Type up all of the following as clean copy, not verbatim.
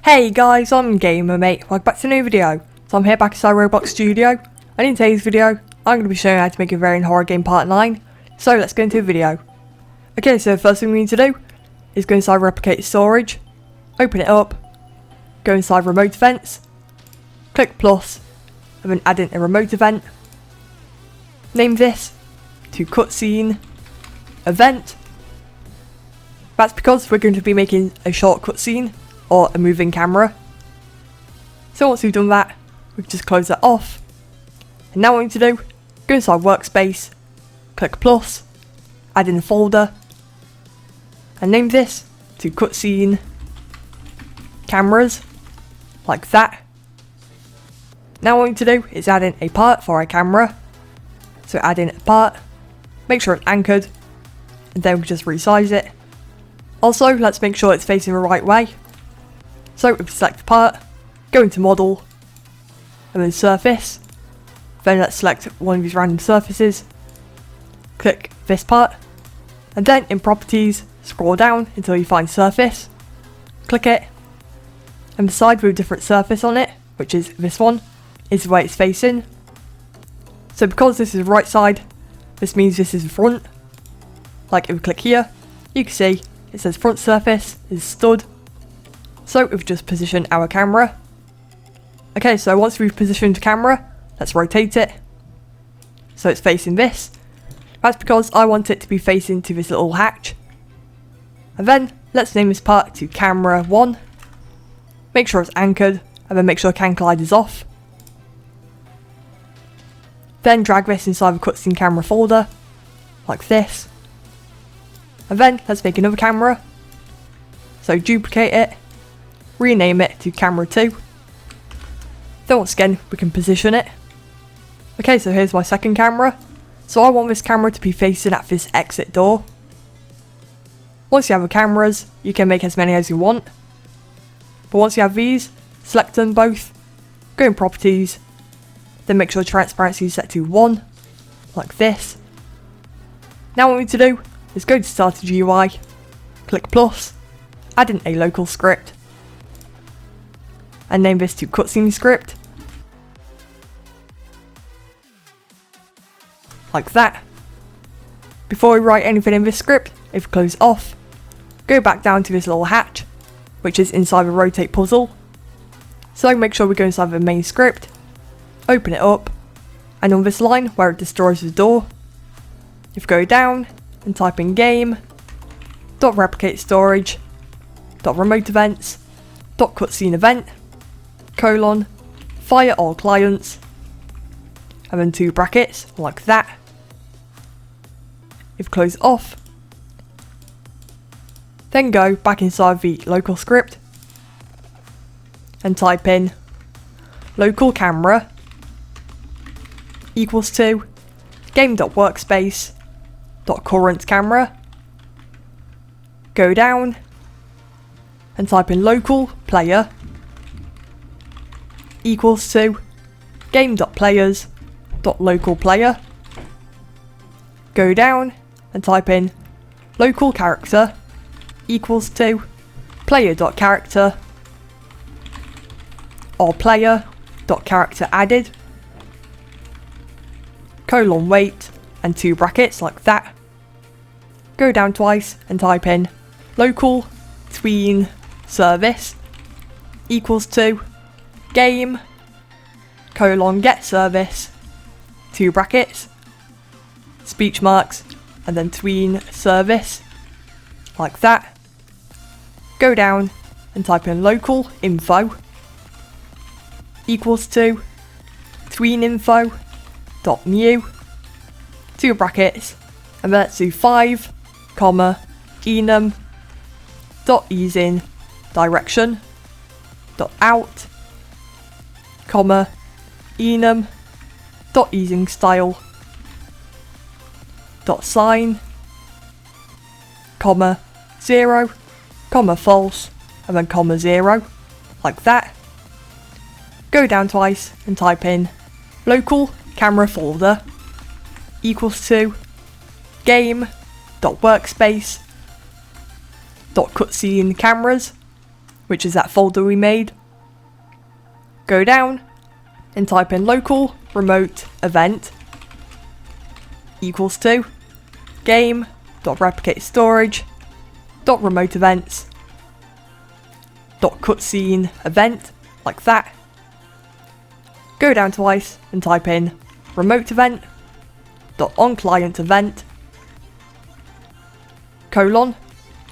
Hey guys, I'm Gamer Mate, welcome back to a new video. So I'm here back inside ROBLOX Studio, and in today's video, I'm going to be showing you how to make a variant horror game part 9. So let's get into the video. Okay, so the first thing we need to do is go inside replicate storage, open it up, go inside remote events, click plus, and then add in a remote event. Name this to cutscene event. That's because we're going to be making a short cutscene or a moving camera. So once we've done that, we can just close that off. And now what we need to do, go inside workspace, click plus, add in a folder, and name this to cutscene cameras, like that. Now what we need to do is add in a part for our camera. So add in a part, make sure it's anchored, and then we just resize it. Also, let's make sure it's facing the right way. So if we select the part, go into model, and then surface. Then let's select one of these random surfaces, click this part, and then in properties, scroll down until you find surface, click it, and the side with a different surface on it, which is this one, is the way it's facing. So because this is the right side, this means this is the front. Like if we click here, you can see it says front surface is stood. So we've just positioned our camera. Okay, so once we've positioned the camera, let's rotate it. So it's facing this. That's because I want it to be facing to this little hatch. And then let's name this part to camera 1. Make sure it's anchored, and then make sure can collide is off. Then drag this inside the cutscene camera folder, like this. And then let's make another camera. So duplicate it, rename it to camera 2. Then once again, we can position it. Okay, so here's my second camera. So I want this camera to be facing at this exit door. Once you have the cameras, you can make as many as you want. But once you have these, select them both, go in properties, then make sure transparency is set to 1, like this. Now what we need to do is go to Starter GUI, click plus, add in a local script, and name this to cutscene script, like that. Before we write anything in this script, if we close off, go back down to this little hatch, which is inside the rotate puzzle. So make sure we go inside the main script, open it up, and on this line where it destroys the door, if you go down and type in game, .replicate storage, .remote events, .cutscene event, colon, fire all clients, and then 2 brackets, like that. If close off, then go back inside the local script and type in local camera equals to game.workspace.current camera. Go down and type in local player equals to game.players.local player. Go down and type in local character equals to player.character or player.character added, colon wait, and 2 brackets, like that. Go down twice and type in local tween service equals to game colon get service 2 brackets, speech marks, and then tween service, like that. Go down and type in local info equals to tween info dot new 2 brackets, and then let's do 5 comma enum dot easing direction dot out comma enum dot easing style dot sign comma 0 comma false, and then comma 0, like that. Go down twice and type in local camera folder equals to game.workspace.cutscene cameras which is that folder we made. Go down and type in local remote event equals to game.replicate storage .remote events .cutscene event, like that. Go down twice and type in remote event .onClient event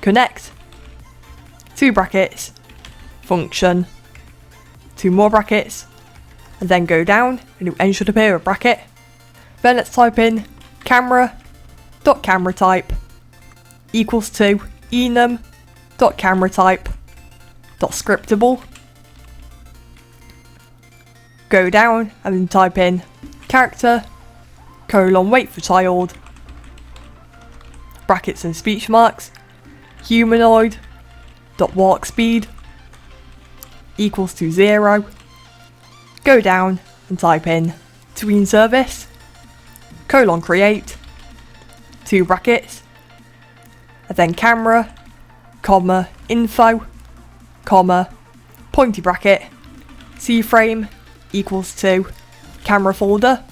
connect 2 brackets function 2 more brackets, and then go down and it should appear a bracket. Then let's type in camera type equals to enum.cameratype .scriptable. Go down and then type in character wait for child brackets and speech marks humanoid walk speed equals to 0. Go down and type in tween service create 2 brackets, and then camera info pointy bracket C-frame equals to camera folder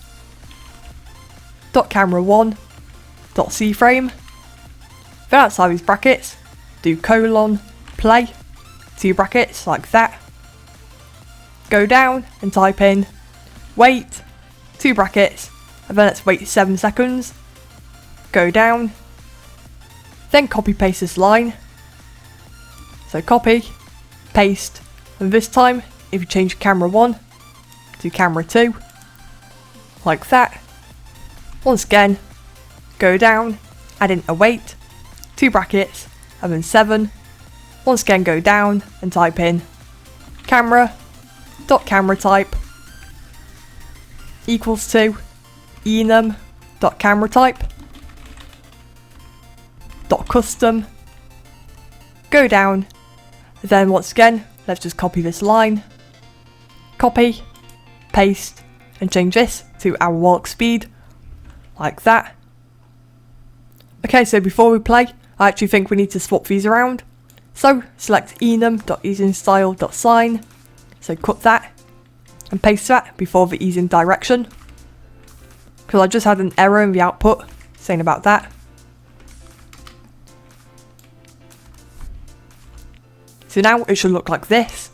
.camera1 .c-frame. Then outside these brackets do play 2 brackets, like that. Go down and type in wait 2 brackets, and then let's wait 7 seconds. Go down, then copy paste this line. So copy, paste, and this time if you change camera 1 to camera 2, like that. Once again, go down, add in a wait 2 brackets, and then 7. Once again go down and type in camera.cameratype equals to enum.cameratype .custom. Go down, then once again let's just copy this line, copy, paste, and change this to our walk speed, like that. Okay, so before we play, I actually think we need to swap these around. So select enum.easinstyle.sign, so cut that and paste that before the easing direction, because I just had an error in the output saying about that. So now it should look like this.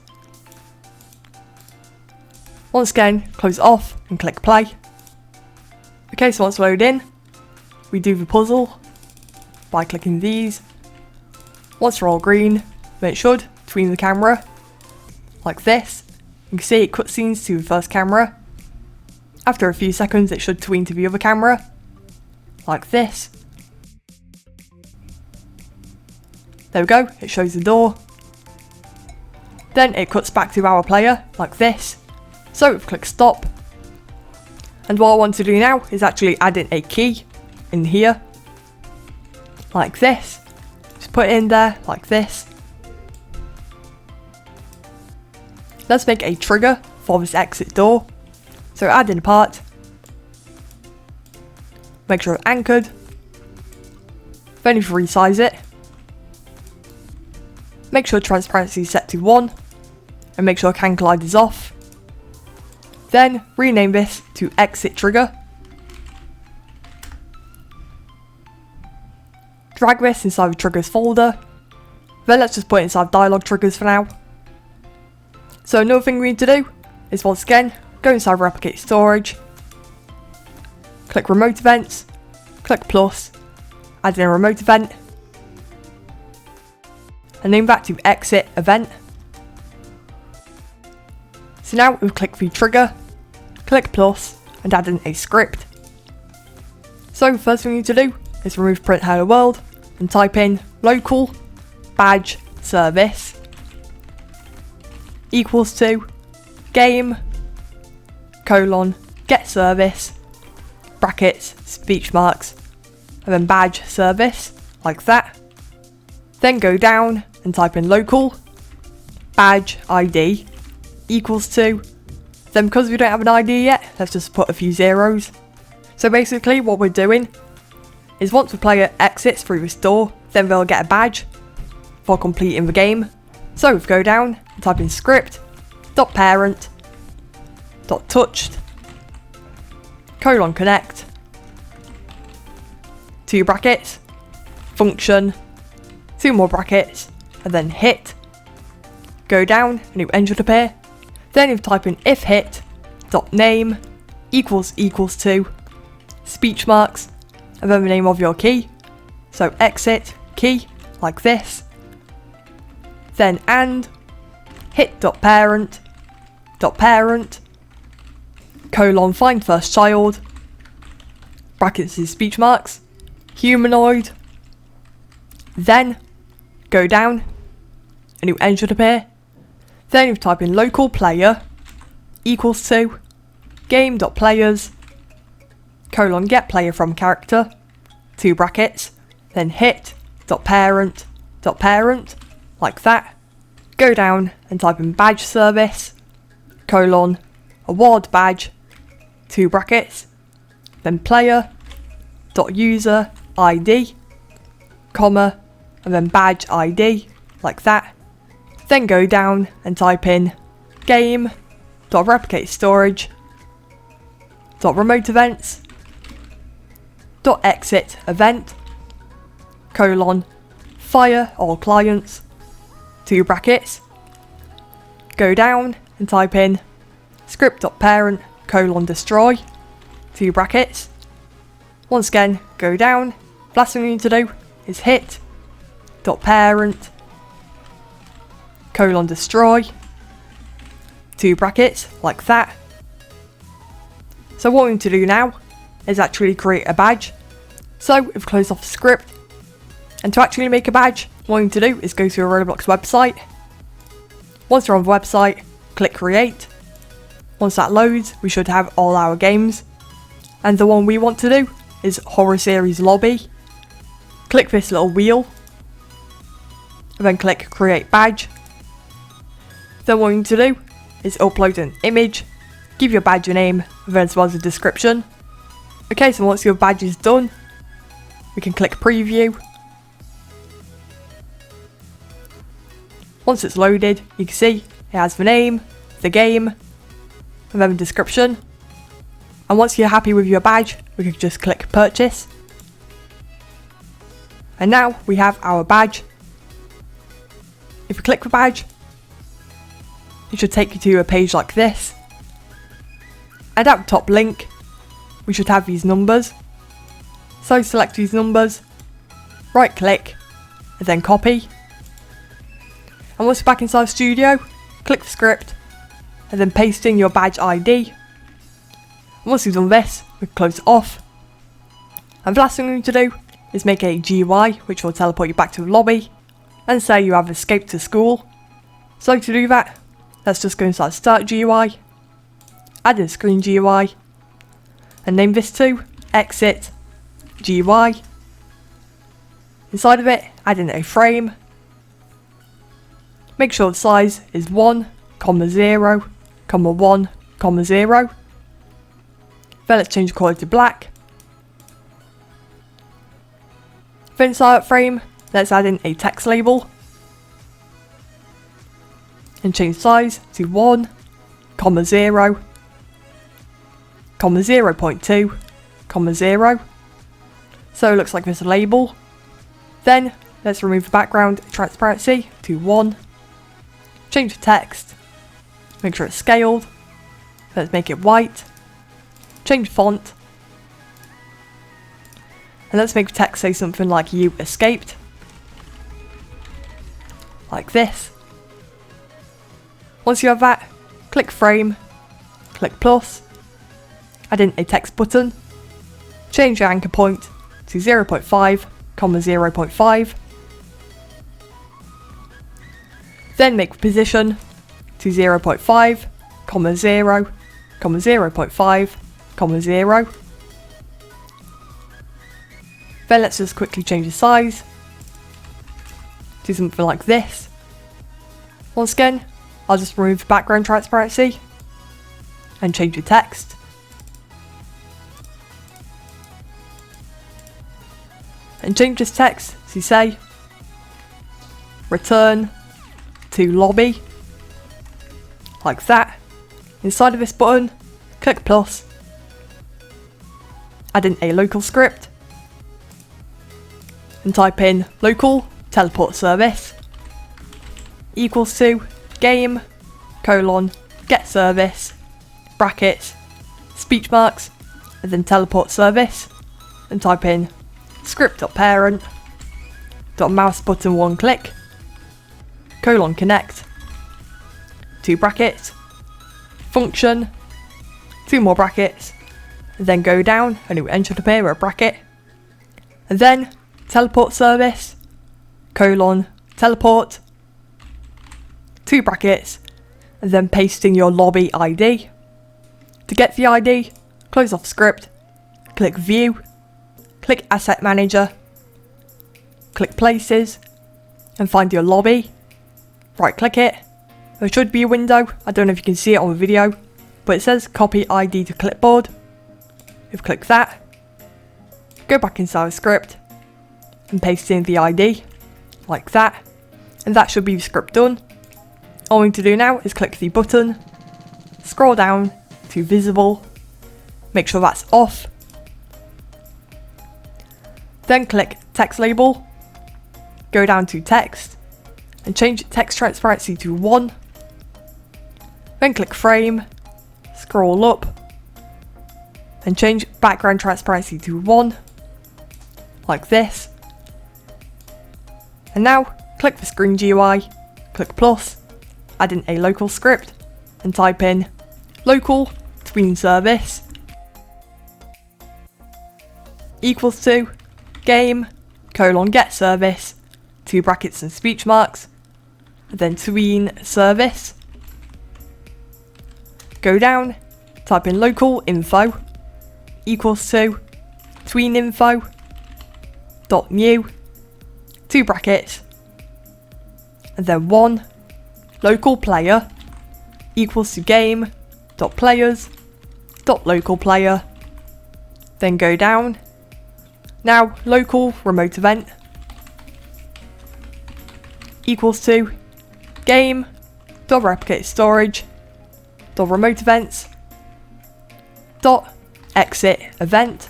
Once again, close it off and click play. Okay, so once loaded in, we do the puzzle by clicking these. Once they're all green, then it should tween the camera, like this. You can see it cutscenes to the first camera. After a few seconds it should tween to the other camera, like this. There we go, it shows the door. Then it cuts back to our player, like this. So we've clicked stop. And what I want to do now is actually add in a key in here, like this. Just put it in there, like this. Let's make a trigger for this exit door. So add in a part. Make sure it's anchored. Then you resize it. Make sure transparency is set to 1. And make sure can collide is off. Then rename this to exit trigger. Drag this inside the triggers folder. Then let's just put it inside dialog triggers for now. So another thing we need to do is once again go inside replicate storage, click remote events, click plus, add in a remote event, and name that to exit event. So now we'll click the trigger, click plus, and add in a script. So the first thing we need to do is remove print hello world and type in local badge service equals to game get service brackets speech marks and then badge service, like that. Then go down and type in local badge ID equals to, then because we don't have an ID yet, let's just put a few zeros. So basically what we're doing is once the player exits through this door, then they'll get a badge for completing the game. So if we go down and type in script, .parent, .touched, :connect, 2 brackets, function, 2 more brackets, and then hit. Go down and new end should appear. Then you type in if hit, .name, == to, speech marks, and then the name of your key. So exit, key, like this. Then and, hit .parent, :find first child, brackets is speech marks, humanoid. Then go down, a new end should appear. Then you type in local player, =, game.players, :get player from character, 2 brackets, then hit .parent, like that. Go down and type in badge service, award badge, 2 brackets, then player, .user ID, comma, and then badge ID, like that. Then go down and type in game, .replicate storage, .remote events, .exit event, fire all clients, 2 brackets. Go down and type in script.parent, destroy, 2 brackets. Once again, go down. Last thing you need to do is hit .parent, destroy, 2 brackets, like that. So what we need to do now is actually create a badge. So we've closed off the script, and to actually make a badge, what we need to do is go to a Roblox website. Once you're on the website, click create. Once that loads, we should have all our games. And the one we want to do is Horror Series Lobby. Click this little wheel, and then click create badge. Then what we need to do is upload an image, give your badge a name, and then as well as a description. Okay, so once your badge is done, we can click preview. Once it's loaded, you can see it has the name, the game, and then the description. And once you're happy with your badge, we can just click purchase. And now we have our badge. If you click the badge, it should take you to a page like this. And at the top link, we should have these numbers. So select these numbers, right click, and then copy. And once you're back inside Studio, click the script, and then paste in your badge ID. And once you've done this, we can close it off. And the last thing we need to do is make a GUI, which will teleport you back to the lobby, and say you have escaped to school. So to do that, let's just go inside Start GUI, add a Screen GUI, and name this to Exit GUI. Inside of it, add in a frame. Make sure the size is 1, 0, 1, 0. Then let's change the colour to black. Then inside that frame, let's add in a text label. And change size to 1, 0, 0.2, 0. So it looks like this label. Then let's remove the background transparency to 1. Change the text. Make sure it's scaled. Let's make it white. Change font. And let's make the text say something like "You escaped." Like this. Once you have that, click frame, click plus, add in a text button, change your anchor point to 0.5, 0.5. Then make the position to 0.5, 0, 0.5, 0. Then let's just quickly change the size to something like this. Once again, I'll just remove the background transparency and change the text. And change this text to say, return to lobby, like that. Inside of this button, click plus, add in a local script, and type in local teleport service equals to game colon get service brackets speech marks and then teleport service, and type in script.parent mouse button one click colon connect 2 brackets function 2 more brackets, and then go down and it will enter the pair a bracket, and then teleport service colon teleport 2 brackets, and then paste in your lobby ID. To get the ID, close off script, click view, click asset manager, click places, and find your lobby. Right click it. There should be a window, I don't know if you can see it on the video, but it says copy ID to clipboard. If you click that, go back inside the script and paste in the ID, like that, and that should be the script done. All we need to do now is click the button, scroll down to visible, make sure that's off, then click text label, go down to text, and change text transparency to 1, then click frame, scroll up, and change background transparency to 1, like this, and now click the screen GUI, click plus, add in a local script, and type in local tween service equals to game colon get service 2 brackets and speech marks, and then tween service. Go down, type in local info equals to tween info dot new 2 brackets, and then 1 local player equals to game dot players dot local player, then go down. Now local remote event equals to game dot replicate storage dot remote events dot exit event.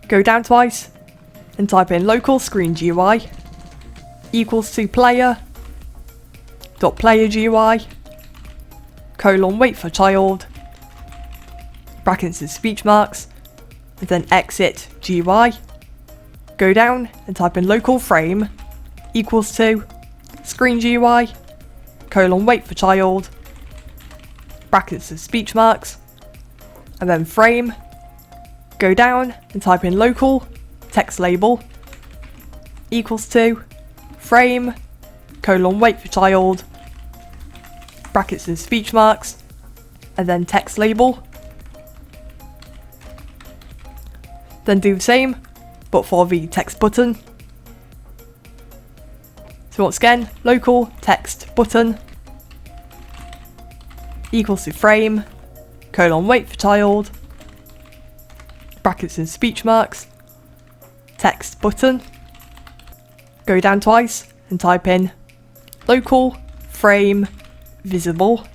Go down twice and type in local screen GUI equals to player dot player GUI colon wait for child brackets and speech marks, and then exit GUI. Go down and type in local frame equals to screen GUI colon wait for child brackets and speech marks, and then frame. Go down and type in local text label equals to frame colon wait for child brackets and speech marks, and then text label. Then do the same but for the text button. So once again, local text button equals to frame colon wait for child brackets and speech marks text button. Go down twice and type in local frame visible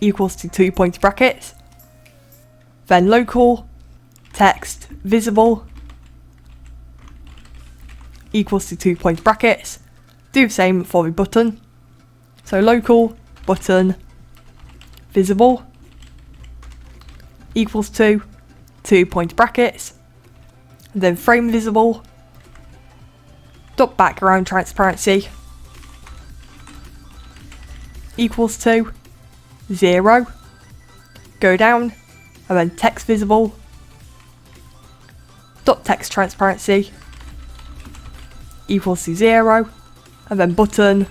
equals to 2 point brackets, then local text visible equals to 2 point brackets. Do the same for the button. So local button visible equals to 2 point brackets, and then frame visible dot background transparency equals to 0. Go down and then text visible dot text transparency equals to 0, and then button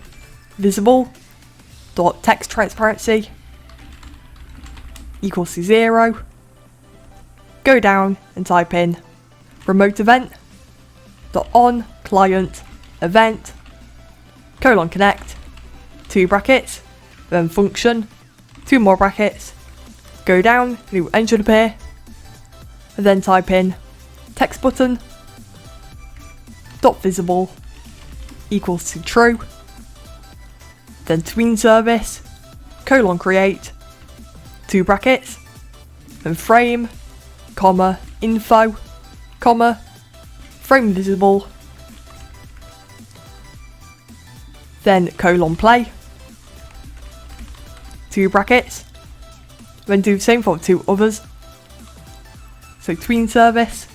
visible dot text transparency equals to 0. Go down and type in remote event dot on client event colon connect 2 brackets, then function 2 more brackets. Go down and it will enter the pair, and then type in text button dot visible equals to true, then tween service, colon create, 2 brackets, then frame, comma, info, comma, frame visible, then colon play, 2 brackets, then do the same for 2 others. So tween service,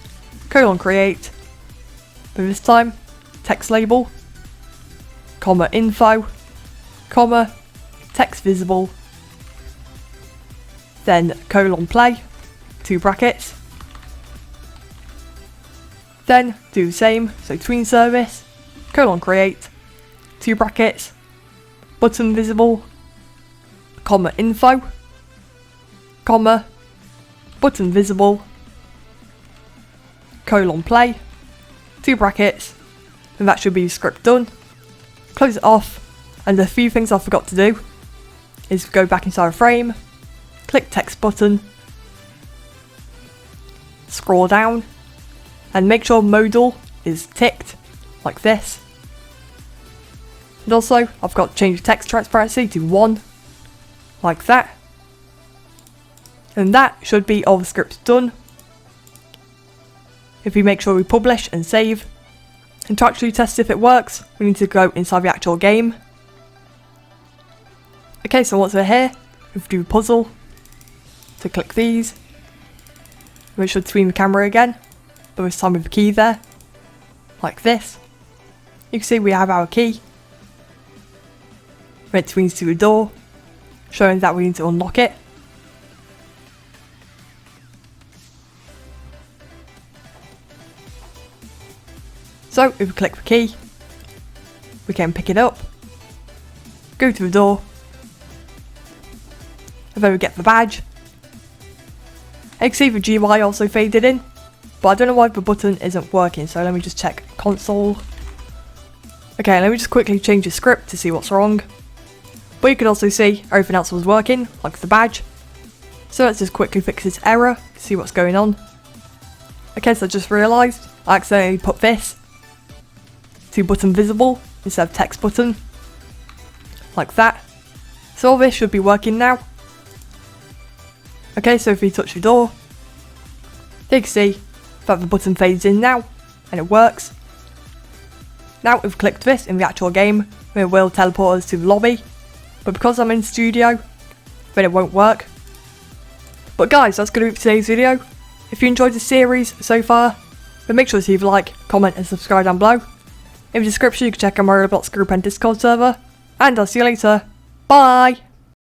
colon create, but this time text label, comma info, comma text visible, then colon play, 2 brackets, then do the same, so tween service, colon create, 2 brackets, button visible, comma info, comma button visible, colon play, 2 brackets, and that should be the script done. Close it off, and a few things I forgot to do is go back inside a frame, click text button, scroll down, and make sure modal is ticked, like this. And also, I've got to change text transparency to 1, like that. And that should be all the scripts done. If we make sure we publish and save, and to actually test if it works, we need to go inside the actual game. Okay, so once we're here, we do a puzzle. So click these. We should tween the camera again, but this time with the key there, like this. You can see we have our key. When it tweens to the door, showing that we need to unlock it. So if we click the key, we can pick it up, go to the door, and then we get the badge. And you can see the GUI also faded in, but I don't know why the button isn't working, so let me just check console. Okay, let me just quickly change the script to see what's wrong. But you can also see everything else was working, like the badge. So let's just quickly fix this error to see what's going on. Okay, so I just realised I accidentally put this to button visible instead of text button, like that. So all this should be working now. Okay, so if we touch the door, you can see that the button fades in now, and it works. Now if we clicked this in the actual game, it will teleport us to the lobby, but because I'm in studio, then it won't work. But guys, that's going to be for today's video. If you enjoyed the series so far, then make sure to leave a like, comment and subscribe down below. In the description you can check out my ROBLOX group and Discord server, and I'll see you later. Bye!